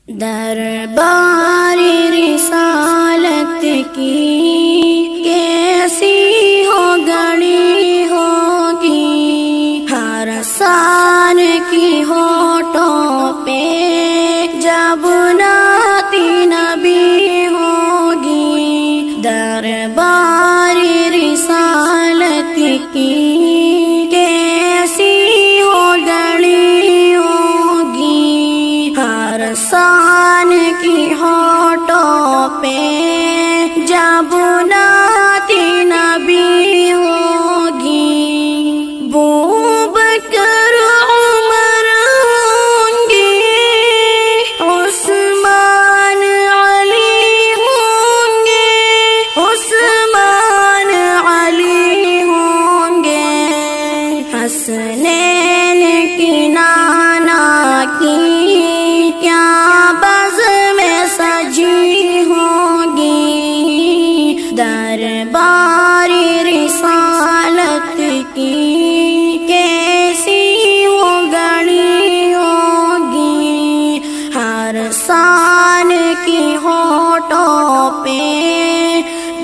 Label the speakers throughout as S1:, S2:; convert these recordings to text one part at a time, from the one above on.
S1: دربار رسالت کی کیسی ہو گڑی ہوگی، ہر سال کی ہونٹوں پہ جب نعت نبی ہوگی، دربار رسالت کی کیسی ہو گڑی ہوگی، ہر سال کی ہونٹوں پہ جب نعت نبی ہوگی، ابوبکر عمر ہوں گے، عثمان علی ہوں گے، عثمان علی ہوں گے، حسنین کی نانا کی کیا بزم سجی ہوگی، دربار رسالت کی کیسی ہو گڑی ہوگی، ہر سال کی ہونٹوں پہ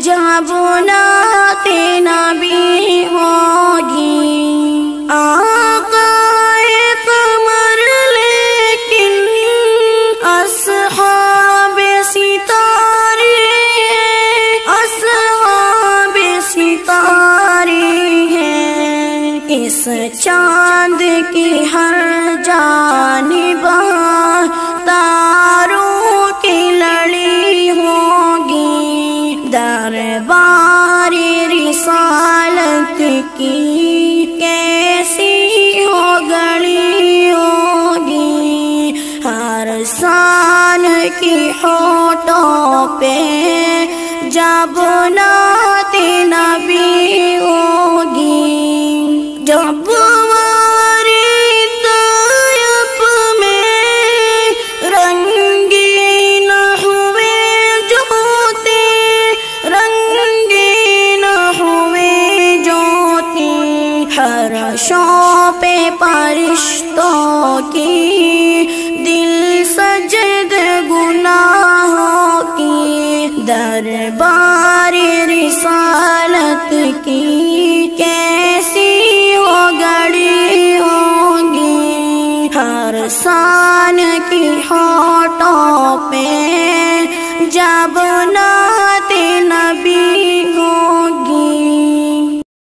S1: جب نعت نبی ہوگی، اصحاب ستارے ہیں، اس چاند کی ہر جانب تاروں کی لڑی ہوگی، دربار رسالت کی کیسی ہو گڑی ہوگی، ہر سال کی ہونٹوں پہ جب نعت